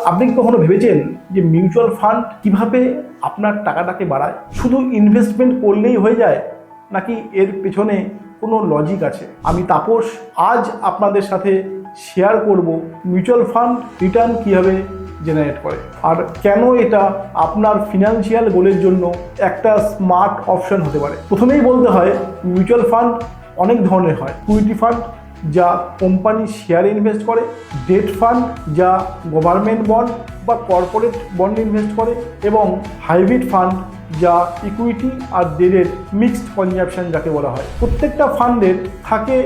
আপনি কি কখনো ভেবেছেন যে মিউচুয়াল ফান্ড কিভাবে আপনার টাকাটাকে বাড়ায়? শুধু ইনভেস্টমেন্ট করলেই হয়ে যায়, নাকি এর পেছনে কোনো লজিক আছে? আমি তাপস আজ আপনাদের সাথে শেয়ার করব মিউচুয়াল ফান্ড রিটার্ন কিভাবে জেনারেট করে আর কেন এটা আপনার ফিনান্সিয়াল গোলের জন্য একটা স্মার্ট অপশন হতে পারে। প্রথমেই বলতে হয়, মিউচুয়াল ফান্ড অনেক ধরনের হয়। ইকুইটি ফান্ড যা কোম্পানি শেয়ারে ইনভেস্ট করে, ডেট ফান্ড যা গভর্নমেন্ট বন্ড বা কর্পোরেট বন্ডে ইনভেস্ট করে, এবং হাইব্রিড ফান্ড যা ইকুইটি আর ডেটের মিক্সড কনজাম্পশন যাকে বলা হয়। প্রত্যেকটা ফান্ডের থাকে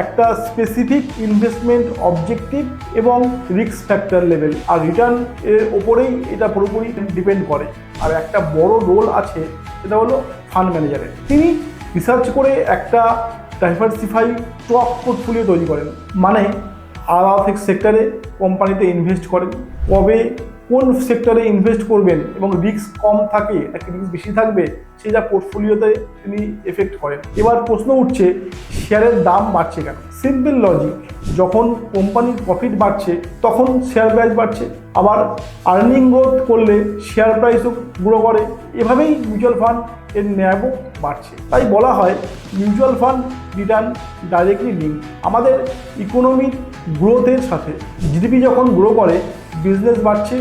একটা স্পেসিফিক ইনভেস্টমেন্ট অবজেক্টিভ এবং রিস্ক ফ্যাক্টর লেভেল, আর রিটার্ন এর ওপরেই এটা পুরোপুরি ডিপেন্ড করে। আর একটা বড় রোল আছে, সেটা হলো ফান্ড ম্যানেজারের। তিনি রিসার্চ করে একটা ডাইভার্সিফাই স্টক পোর্টফোলিও তৈরি করেন, মানে আলাদা সেক্টরে কোম্পানিতে ইনভেস্ট করেন, কবে কোন সেক্টরে ইনভেস্ট করবেন এবং রিস্ক কম থাকে নাকি রিস্ক বেশি থাকবে সেটা পোর্টফোলিওতে তিনি এফেক্ট করেন। এবার প্রশ্ন উঠছে, শেয়ারের দাম বাড়ছে কেন? সিম্পল লজিক, যখন কোম্পানির প্রফিট বাড়ছে তখন শেয়ার প্রাইস বাড়ছে, আবার আর্নিং গ্রোথ করলে শেয়ার প্রাইসও গ্রো করে। এভাবেই মিউচুয়াল ফান্ড এর ন্যায়ও বাড়ছে। তাই বলা হয় mutual fund return directly link আমাদের ইকোনমির গ্রোথের সাথে। জিডিপি যখন গ্রো করে, বিজনেস বাড়ছে,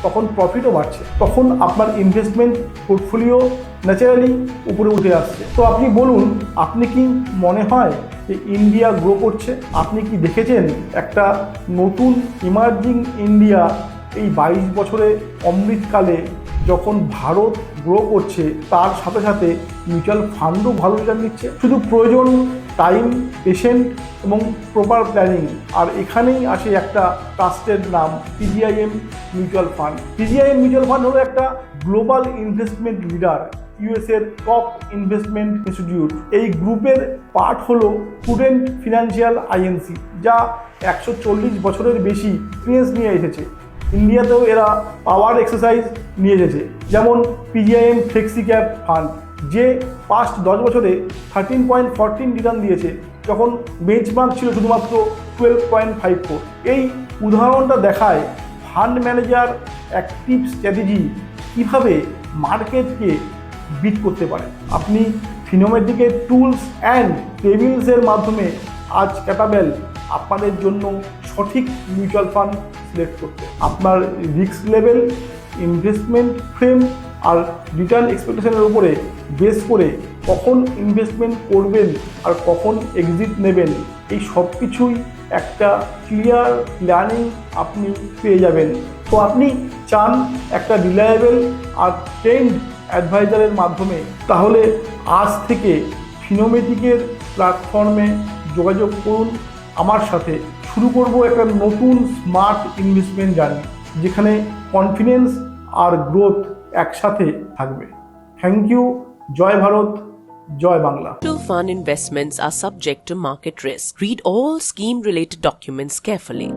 তখন প্রফিটও বাড়ছে, তখন আপনার ইনভেস্টমেন্ট পোর্টফোলিও ন্যাচারালি উপরে উঠে আসছে। তো আপনি বলুন, আপনি কি মনে হয় যে ইন্ডিয়া গ্রো করছে? আপনি কি দেখেছেন একটা নতুন ইমার্জিং ইন্ডিয়া এই 22 বছরে অমৃতকালে যখন ভারত গ্রো করছে, তার সাথে সাথে মিউচুয়াল ফান্ডও ভালো রিটার্ন দিচ্ছে? শুধু প্রয়োজন টাইম, পেশেন্ট এবং প্রপার প্ল্যানিং। আর এখানেই আসে একটা ট্রাস্টেড নাম, PGIM mutual fund. PGIM mutual fund হলো একটা গ্লোবাল ইনভেস্টমেন্ট লিডার, ইউএসএর টপ ইনভেস্টমেন্ট ইনস্টিটিউট। এই গ্রুপের পার্ট হলো প্রুডেন্ট ফিনান্সিয়াল আইএনসি, যা 140 বছরের বেশি এক্সপিরিয়েন্স নিয়ে এসেছে। ইন্ডিয়াতেও এরা পাওয়ার এক্সারসাইজ নিয়ে এসেছে, যেমন পিজিআইএম ফ্লেক্সি ক্যাপ ফান্ড, যে পাস্ট 10 বছরে 13.14 রিটার্ন দিয়েছে, যখন বেঞ্চমার্ক ছিল শুধুমাত্র 12.54। এই উদাহরণটা দেখায় ফান্ড ম্যানেজার অ্যাক্টিভ স্ট্র্যাটেজি কীভাবে মার্কেটকে বিট করতে পারে। আপনি ফিনোমেট্রিকের টুলস অ্যান্ড টেবিলসের মাধ্যমে আজ ক্যাপাবেল আপনাদের জন্য সঠিক মিউচুয়াল ফান্ড সিলেক্ট করতে। আপনার রিস্ক লেভেল, ইনভেস্টমেন্ট ফ্রেম আর রিটার্ন এক্সপেকটেশনের উপরে বেস করে কখন ইনভেস্টমেন্ট করবেন আর কখন এক্সিট নেবেন, এই সব কিছুই একটা ক্লিয়ার প্ল্যানিং আপনি পেয়ে যাবেন। তো আপনি চান একটা রিলায়েবল আর ট্রেন্ড অ্যাডভাইজারের মাধ্যমে, তাহলে আজ থেকে ফিনোমেটিকের প্ল্যাটফর্মে যোগাযোগ করুন আমার সাথে। শুরু করব একটা নতুন স্মার্ট ইনভেস্টমেন্ট জার্নি, যেখানে কনফিডেন্স আর গ্রোথ একসাথে থাকবে। Thank you. জয় ভারত, জয় Bangla. Mutual fund investments are subject to market risk. Read all scheme related documents carefully.